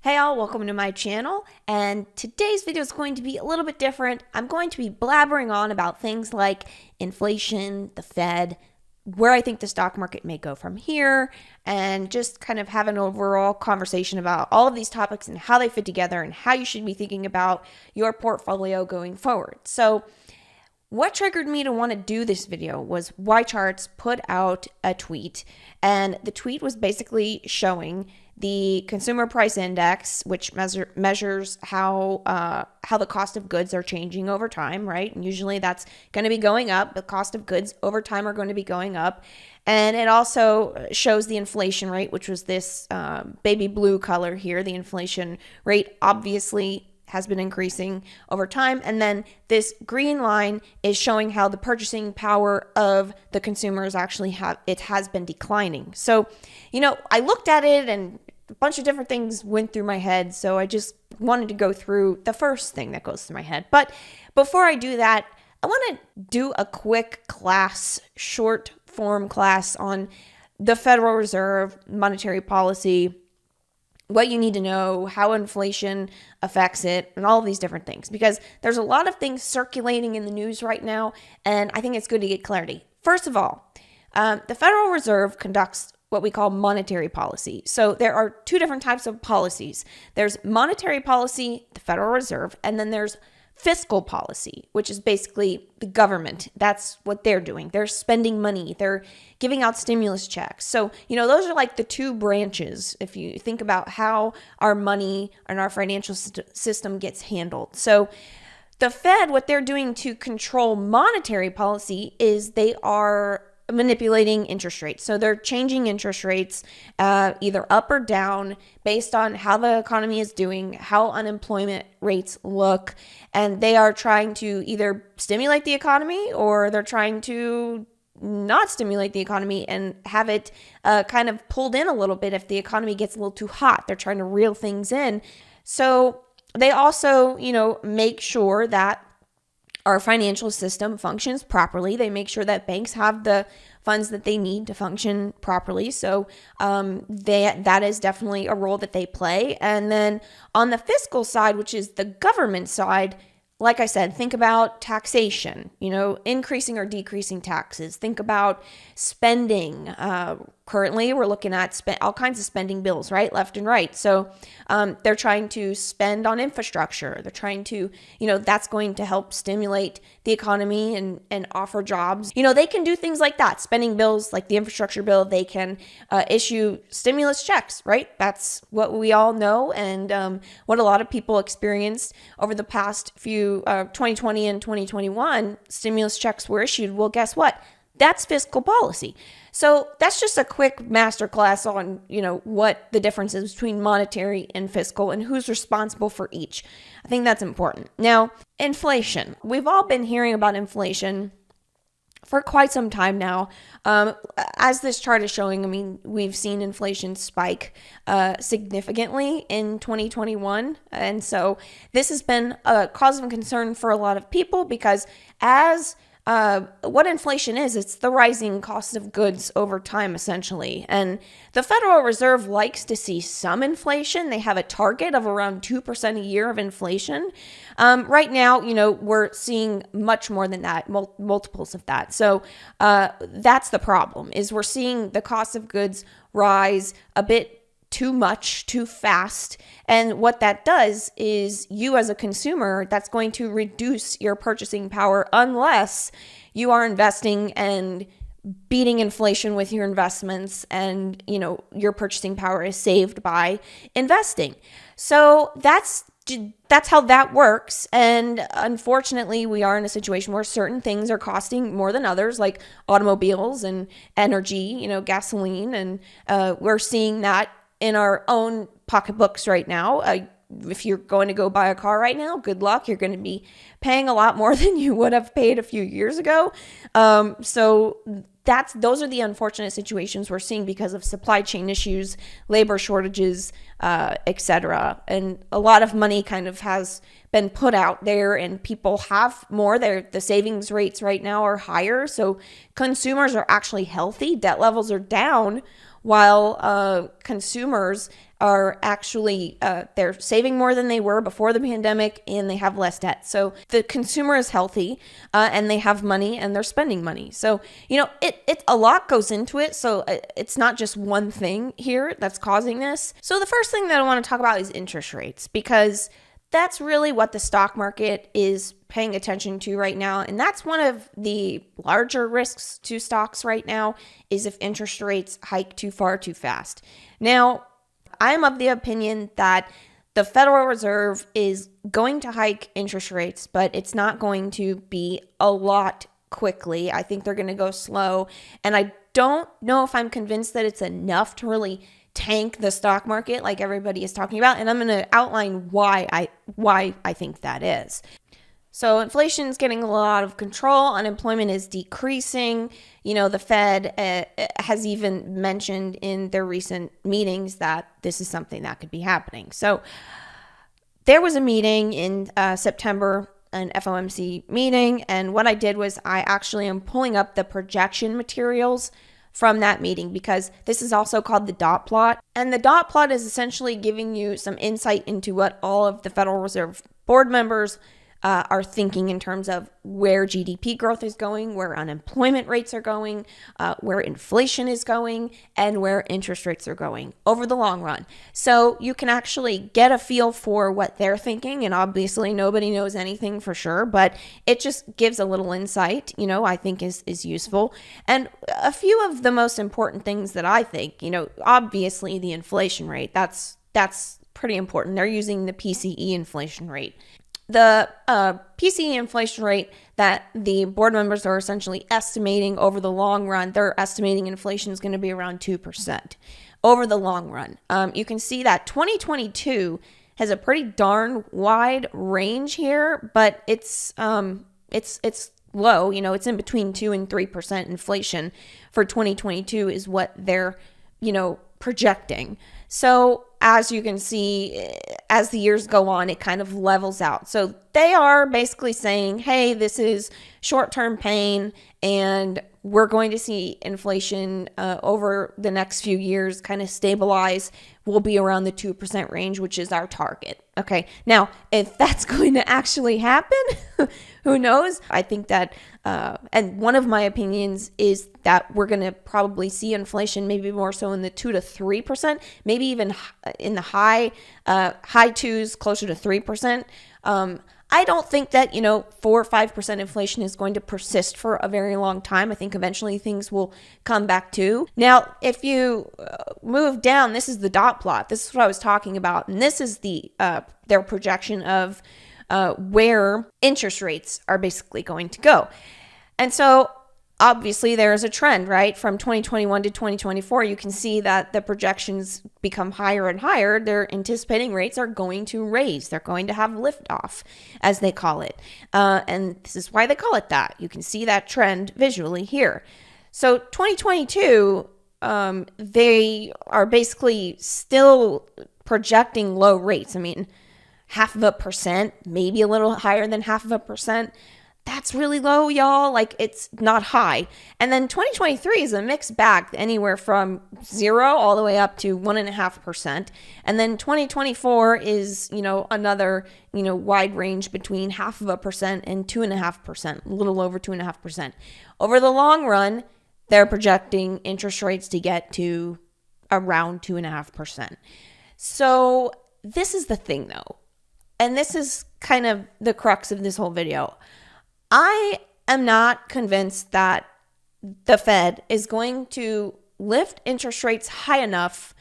Hey all, welcome to my channel, and today's video is going to be a little bit different. I'm going to be blabbering on about things like inflation, the Fed, where I think the stock market may go from here, and just kind of have an overall conversation about all of these topics and how they fit together and how you should be thinking about your portfolio going forward. So what triggered me to want to do this video was YCharts put out a tweet, and the tweet was basically showing the consumer price index, which measures how the cost of goods are changing over time, right? And usually that's going to be going up. The cost of goods over time are going to be going up. And it also shows the inflation rate, which was this baby blue color here. The inflation rate obviously has been increasing over time. And then this green line is showing how the purchasing power of the consumers actually has been declining. So, I looked at it and a bunch of different things went through my head. So I just wanted to go through the first thing that goes through my head. But before I do that, I want to do a quick short form class on the Federal Reserve, monetary policy, what you need to know, how inflation affects it, and all of these different things, because there's a lot of things circulating in the news right now, and I think it's good to get clarity. First of all, the Federal Reserve conducts what we call monetary policy. So there are two different types of policies. There's monetary policy, the Federal Reserve, and then there's fiscal policy, which is basically the government. That's what they're doing. They're spending money. They're giving out stimulus checks. So, those are like the two branches if you think about how our money and our financial system gets handled. So the Fed, what they're doing to control monetary policy is they are manipulating interest rates. So they're changing interest rates either up or down based on how the economy is doing, how unemployment rates look, and they are trying to either stimulate the economy or they're trying to not stimulate the economy and have it kind of pulled in a little bit if the economy gets a little too hot. They're trying to reel things in. So they also, make sure that our financial system functions properly. They make sure that banks have the funds that they need to function properly. So that is definitely a role that they play. And then on the fiscal side, which is the government side, like I said, think about taxation, increasing or decreasing taxes. Think about spending. Currently, we're looking at all kinds of spending bills, right? Left and right. So they're trying to spend on infrastructure. They're trying to, that's going to help stimulate the economy and offer jobs. They can do things like that. Spending bills like the infrastructure bill, they can issue stimulus checks, right? That's what we all know and what a lot of people experienced over the past few 2020 and 2021. Stimulus checks were issued. Well, guess what? That's fiscal policy. So that's just a quick masterclass on, what the difference is between monetary and fiscal and who's responsible for each. I think that's important. Now, inflation. We've all been hearing about inflation for quite some time now. As this chart is showing, we've seen inflation spike significantly in 2021. And so this has been a cause of concern for a lot of people because what inflation is, it's the rising cost of goods over time, essentially. And the Federal Reserve likes to see some inflation. They have a target of around 2% a year of inflation. Right now, we're seeing much more than that, multiples of that. So that's the problem, is we're seeing the cost of goods rise a bit too much, too fast. And what that does is you as a consumer, that's going to reduce your purchasing power unless you are investing and beating inflation with your investments and, your purchasing power is saved by investing. So that's how that works. And unfortunately, we are in a situation where certain things are costing more than others, like automobiles and energy, gasoline. And we're seeing that in our own pocketbooks right now. If you're going to go buy a car right now, good luck. You're going to be paying a lot more than you would have paid a few years ago. So those are the unfortunate situations we're seeing because of supply chain issues, labor shortages, etc. And a lot of money kind of has been put out there and people have more. The savings rates right now are higher. So consumers are actually healthy. Debt levels are down while consumers are actually, they're saving more than they were before the pandemic, and they have less debt. So the consumer is healthy, and they have money and they're spending money. So, it a lot goes into it. So it's not just one thing here that's causing this. So the first thing that I want to talk about is interest rates, because that's really what the stock market is paying attention to right now. And that's one of the larger risks to stocks right now, is if interest rates hike too far too fast. Now, I'm of the opinion that the Federal Reserve is going to hike interest rates, but it's not going to be a lot quickly. I think they're going to go slow. And I don't know if I'm convinced that it's enough to really tank the stock market like everybody is talking about. And I'm going to outline why I think that is. So inflation is getting a lot of control. Unemployment is decreasing. The Fed has even mentioned in their recent meetings that this is something that could be happening. So there was a meeting in September, an FOMC meeting. And what I did was I actually am pulling up the projection materials from that meeting, because this is also called the dot plot. And the dot plot is essentially giving you some insight into what all of the Federal Reserve board members are thinking in terms of where GDP growth is going, where unemployment rates are going, where inflation is going, and where interest rates are going over the long run. So you can actually get a feel for what they're thinking. And obviously nobody knows anything for sure, but it just gives a little insight, I think is useful. And a few of the most important things that I think, obviously the inflation rate, that's pretty important. They're using the PCE inflation rate. The Pca inflation rate that the board members are essentially estimating over the long run, they're estimating inflation is going to be around 2% over the long run. You can see that 2022 has a pretty darn wide range here, but it's low. It's in between 2 and 3% inflation for 2022 is what they're projecting. So as you can see, as the years go on, it kind of levels out. So they are basically saying, hey, this is short-term pain, and we're going to see inflation over the next few years kind of stabilize. We'll be around the 2% range, which is our target. Okay. Now, if that's going to actually happen, who knows? I think that, and one of my opinions is that we're going to probably see inflation maybe more so in the 2 to 3%, maybe even in the high twos, closer to 3%. I don't think that, 4 or 5% inflation is going to persist for a very long time. I think eventually things will come back to. Now, if you move down, this is the dot plot. This is what I was talking about. And this is their projection of where interest rates are basically going to go. And so obviously there is a trend, right? From 2021 to 2024, you can see that the projections become higher and higher. They're anticipating rates are going to raise. They're going to have liftoff, as they call it. And this is why they call it that. You can see that trend visually here. So 2022, they are basically still projecting low rates. I mean, 0.5%, maybe a little higher than 0.5%. That's really low, y'all. Like, it's not high. And then 2023 is a mixed bag, anywhere from 0 all the way up to 1.5%. And then 2024 is, another, wide range between 0.5% and 2.5%, a little over 2.5%. Over the long run, they're projecting interest rates to get to around 2.5%. So this is the thing, though. And this is kind of the crux of this whole video. I am not convinced that the Fed is going to lift interest rates high enough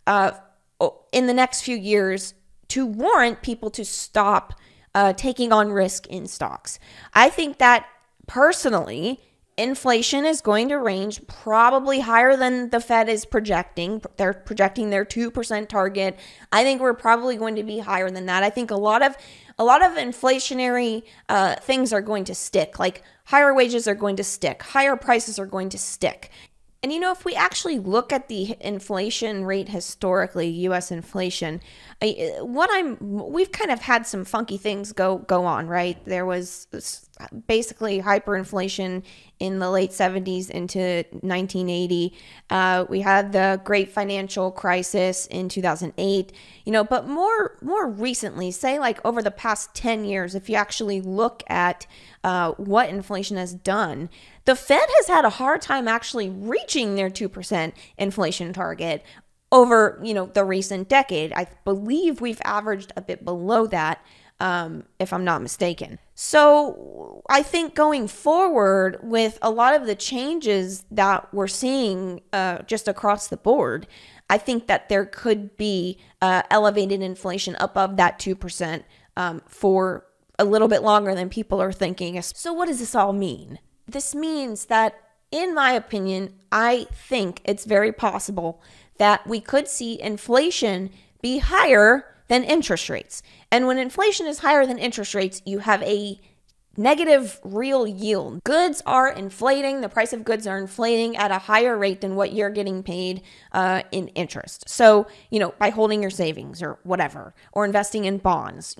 in the next few years to warrant people to stop taking on risk in stocks. I think that personally, inflation is going to range probably higher than the Fed is projecting. They're projecting their 2% target. I think we're probably going to be higher than that. I think a lot of inflationary things are going to stick, like higher wages are going to stick, higher prices are going to stick. And if we actually look at the inflation rate historically, U.S. inflation, we've kind of had some funky things go on, right? There was basically hyperinflation in the late 70s into 1980. We had the great financial crisis in 2008, but more recently, say like over the past 10 years, if you actually look at what inflation has done, the Fed has had a hard time actually reaching their 2% inflation target over, the recent decade. I believe we've averaged a bit below that, if I'm not mistaken. So I think going forward with a lot of the changes that we're seeing just across the board, I think that there could be elevated inflation above that 2% for a little bit longer than people are thinking. So what does this all mean? This means that, in my opinion, I think it's very possible that we could see inflation be higher than interest rates. And when inflation is higher than interest rates, you have a negative real yield. Goods are inflating. The price of goods are inflating at a higher rate than what you're getting paid in interest. So, by holding your savings or whatever, or investing in bonds,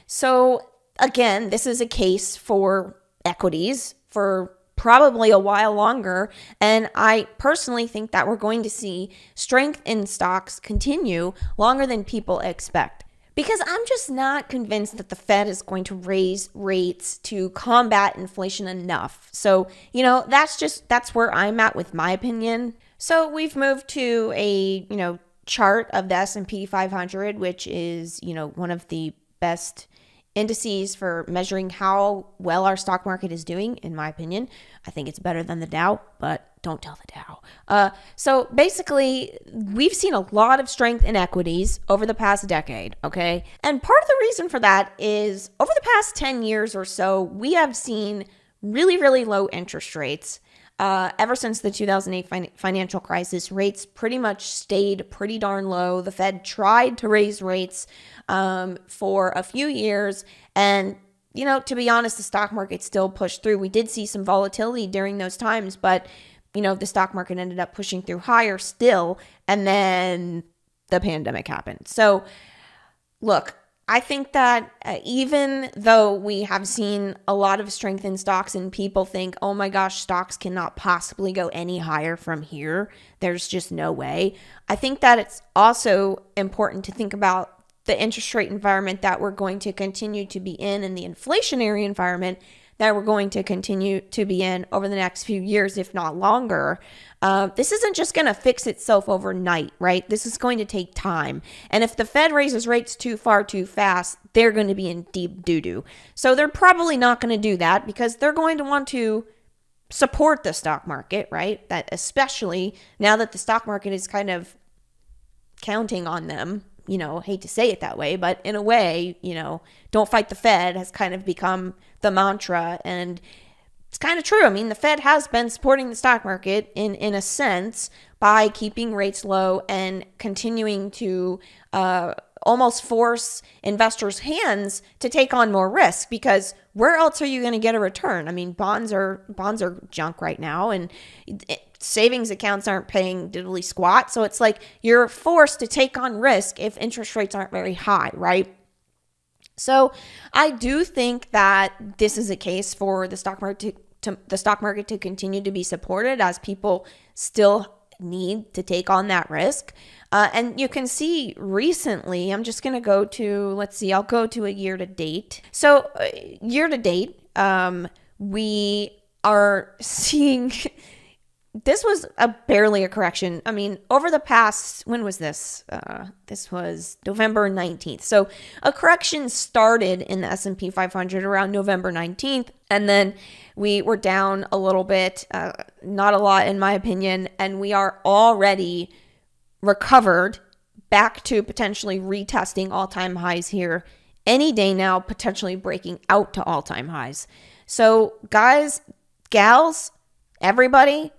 So again, this is a case for equities for probably a while longer. And I personally think that we're going to see strength in stocks continue longer than people expect. Because I'm just not convinced that the Fed is going to raise rates to combat inflation enough. So, that's where I'm at with my opinion. So we've moved to a, chart of the S&P 500, which is, one of the best indices for measuring how well our stock market is doing, in my opinion. I think it's better than the Dow, but don't tell the Dow. So basically, we've seen a lot of strength in equities over the past decade, okay? And part of the reason for that is over the past 10 years or so, we have seen really, really low interest rates. Ever since the 2008 financial crisis, rates pretty much stayed pretty darn low. The Fed tried to raise rates for a few years. And, to be honest, the stock market still pushed through. We did see some volatility during those times, but, the stock market ended up pushing through higher still. And then the pandemic happened. So, look, I think that even though we have seen a lot of strength in stocks and people think, oh my gosh, stocks cannot possibly go any higher from here, there's just no way. I think that it's also important to think about the interest rate environment that we're going to continue to be in and the inflationary environment that we're going to continue to be in over the next few years, if not longer. This isn't just going to fix itself overnight, right? This is going to take time. And if the Fed raises rates too far too fast, they're going to be in deep doo-doo. So they're probably not going to do that because they're going to want to support the stock market, right? That especially now that the stock market is kind of counting on them. Hate to say it that way, but in a way, don't fight the Fed has kind of become the mantra. And it's kind of true. I mean, the Fed has been supporting the stock market in a sense by keeping rates low and continuing to almost force investors' hands to take on more risk, because where else are you going to get a return? I mean, bonds are junk right now, and savings accounts aren't paying diddly squat. So it's like you're forced to take on risk if interest rates aren't very high, right? So I do think that this is a case for the stock market to continue to be supported as people still need to take on that risk. And you can see recently, I'm just going to go to, I'll go to a year to date. So year to date, we are seeing, this was barely a correction. I mean, over the past, when was this? This was November 19th. So a correction started in the S&P 500 around November 19th. And then we were down a little bit, not a lot in my opinion. And we are already recovered back to potentially retesting all-time highs here any day now, potentially breaking out to all-time highs. So guys, gals, everybody,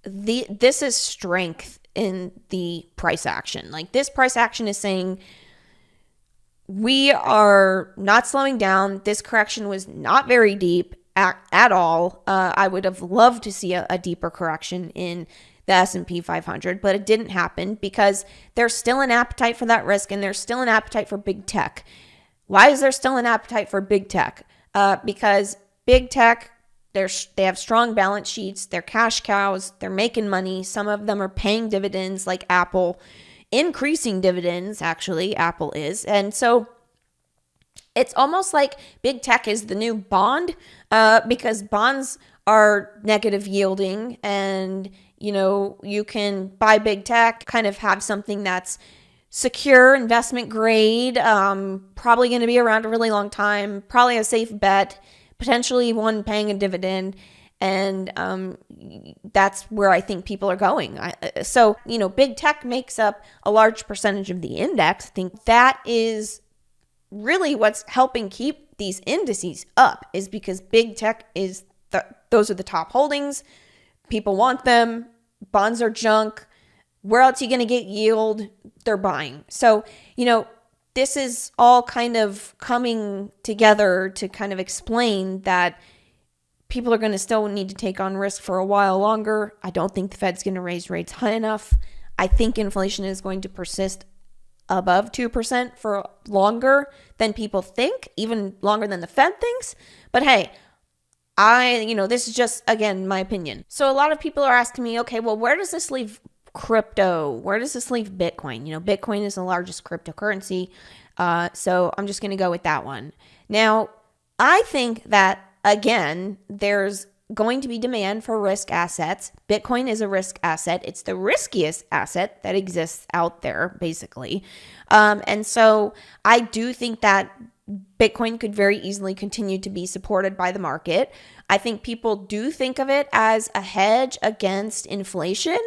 this is strength in the price action. Like, this price action is saying we are not slowing down. This correction was not very deep at all. I would have loved to see a deeper correction in the S&P 500, but it didn't happen because there's still an appetite for that risk, and there's still an appetite for big tech. Why is there still an appetite for big tech? Because big tech, they have strong balance sheets, they're cash cows, they're making money. Some of them are paying dividends, like Apple, increasing dividends, actually, Apple is. And so it's almost like big tech is the new bond, because bonds are negative yielding, and you can buy big tech, kind of have something that's secure, investment grade, probably going to be around a really long time, probably a safe bet, potentially one paying a dividend. And that's where I think people are going. So big tech makes up a large percentage of the index. I think that is really what's helping keep these indices up, is because big tech is those are the top holdings. People want them. Bonds are junk. Where else are you going to get yield? They're buying. So, this is all kind of coming together to kind of explain that people are going to still need to take on risk for a while longer. I don't think the Fed's going to raise rates high enough. I think inflation is going to persist above 2% for longer than people think, even longer than the Fed thinks. But hey, this is just, again, my opinion. So a lot of people are asking me, okay, well, where does this leave crypto? Where does this leave Bitcoin? Bitcoin is the largest cryptocurrency. So I'm just going to go with that one. Now, I think that, again, there's going to be demand for risk assets. Bitcoin is a risk asset. It's the riskiest asset that exists out there, basically. And so I do think that Bitcoin could very easily continue to be supported by the market. I think people do think of it as a hedge against inflation.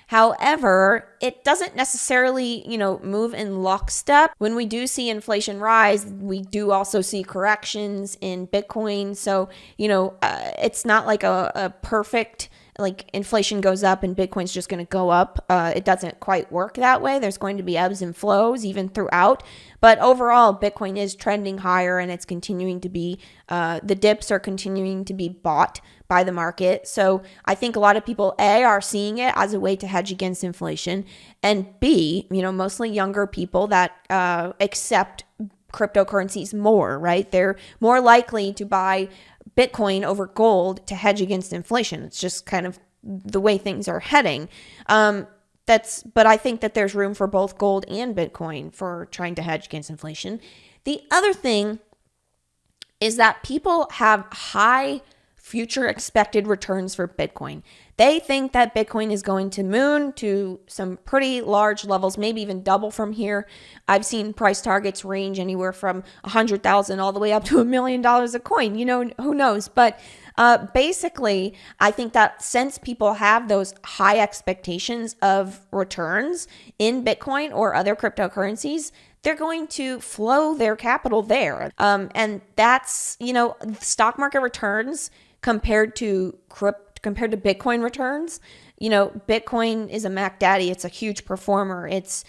However, it doesn't necessarily, move in lockstep. When we do see inflation rise, we do also see corrections in Bitcoin. So, it's not like a perfect, like inflation goes up and Bitcoin's just going to go up. It doesn't quite work that way. There's going to be ebbs and flows even throughout. But overall, Bitcoin is trending higher, and it's continuing to be, the dips are continuing to be bought by the market. So I think a lot of people, A, are seeing it as a way to hedge against inflation, and B, mostly younger people that accept cryptocurrencies more, right? They're more likely to buy Bitcoin over gold to hedge against inflation. It's just kind of the way things are heading. But I think that there's room for both gold and Bitcoin for trying to hedge against inflation. The other thing is that people have high future expected returns for Bitcoin. They think that Bitcoin is going to moon to some pretty large levels, maybe even double from here. I've seen price targets range anywhere from 100,000 all the way up to $1 million a coin. Who knows? But basically, I think that since people have those high expectations of returns in Bitcoin or other cryptocurrencies, they're going to flow their capital there. And that's, stock market returns compared to Bitcoin returns. Bitcoin is a Mac Daddy. It's a huge performer. It's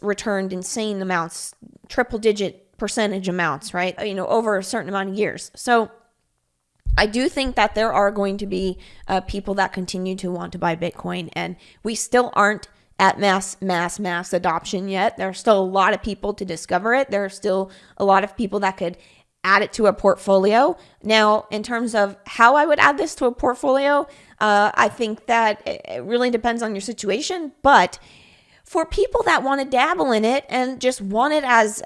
returned insane amounts, triple digit percentage amounts, right? Over a certain amount of years. So I do think that there are going to be people that continue to want to buy Bitcoin, and we still aren't at mass adoption yet. There are still a lot of people to discover it. There are still a lot of people that could add it to a portfolio. Now, in terms of how I would add this to a portfolio, I think that it really depends on your situation. But for people that want to dabble in it and just want it as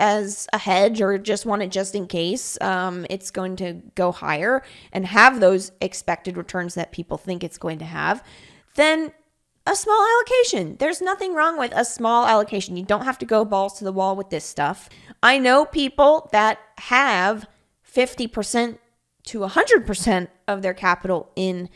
a hedge, or just want it just in case it's going to go higher and have those expected returns that people think it's going to have, then a small allocation. There's nothing wrong with a small allocation. You don't have to go balls to the wall with this stuff. I know people that have 50% to 100% of their capital in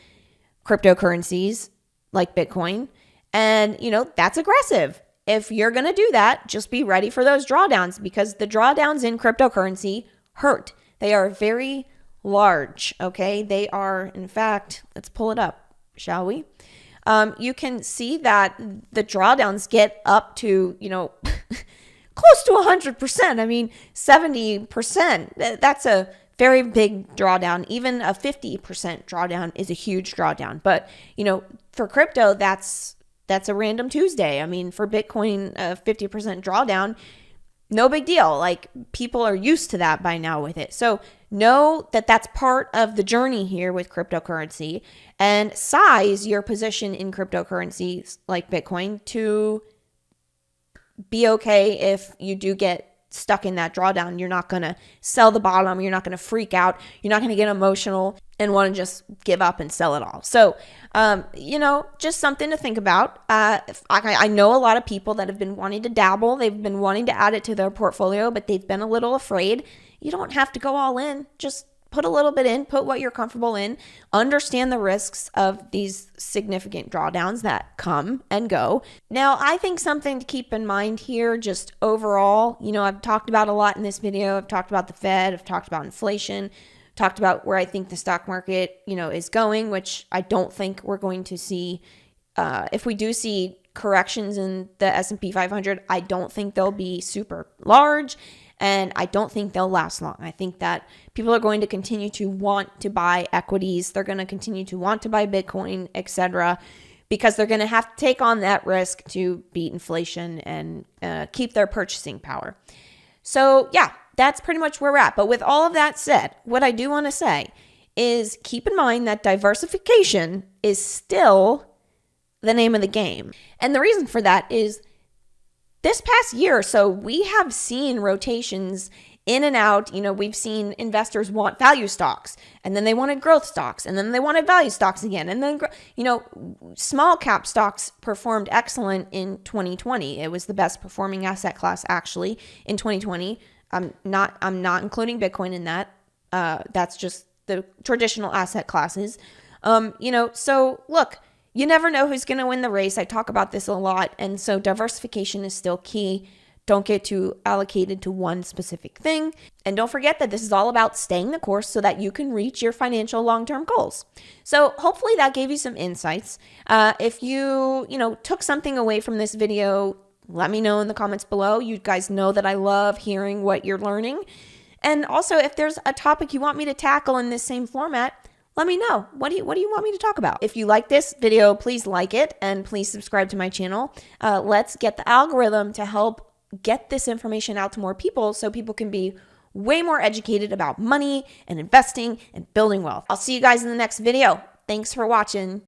cryptocurrencies like Bitcoin. And, that's aggressive. If you're going to do that, just be ready for those drawdowns, because the drawdowns in cryptocurrency hurt. They are very large, okay? They are, in fact, let's pull it up, shall we? You can see that the drawdowns get up to, close to 100%. I mean, 70%. That's a very big drawdown. Even a 50% drawdown is a huge drawdown. But, for crypto, that's a random Tuesday. I mean, for Bitcoin, a 50% drawdown, no big deal. Like, people are used to that by now with it. So know that that's part of the journey here with cryptocurrency, and size your position in cryptocurrencies like Bitcoin to be okay if you do get stuck in that drawdown. You're not going to sell the bottom. You're not going to freak out. You're not going to get emotional and want to just give up and sell it all. So, just something to think about. I know a lot of people that have been wanting to dabble. They've been wanting to add it to their portfolio, but they've been a little afraid. You don't have to go all in. Just put a little bit in, put what you're comfortable in, understand the risks of these significant drawdowns that come and go. Now, I think something to keep in mind here, just overall, I've talked about a lot in this video. I've talked about the Fed, I've talked about inflation, talked about where I think the stock market, is going, which I don't think we're going to see. If we do see corrections in the S&P 500, I don't think they'll be super large. And I don't think they'll last long. I think that people are going to continue to want to buy equities. They're going to continue to want to buy Bitcoin, etc., because they're going to have to take on that risk to beat inflation and keep their purchasing power. So yeah, that's pretty much where we're at. But with all of that said, what I do want to say is keep in mind that diversification is still the name of the game. And the reason for that is this past year or so, we have seen rotations in and out. We've seen investors want value stocks, and then they wanted growth stocks, and then they wanted value stocks again. And then, small cap stocks performed excellent in 2020. It was the best performing asset class actually in 2020. I'm not including Bitcoin in that. That's just the traditional asset classes. So look, you never know who's going to win the race. I talk about this a lot. And so diversification is still key. Don't get too allocated to one specific thing. And don't forget that this is all about staying the course so that you can reach your financial long-term goals. So hopefully that gave you some insights. If you took something away from this video, let me know in the comments below. You guys know that I love hearing what you're learning. And also, if there's a topic you want me to tackle in this same format, let me know. What do you want me to talk about? If you like this video, please like it and please subscribe to my channel. Let's get the algorithm to help get this information out to more people so people can be way more educated about money and investing and building wealth. I'll see you guys in the next video. Thanks for watching.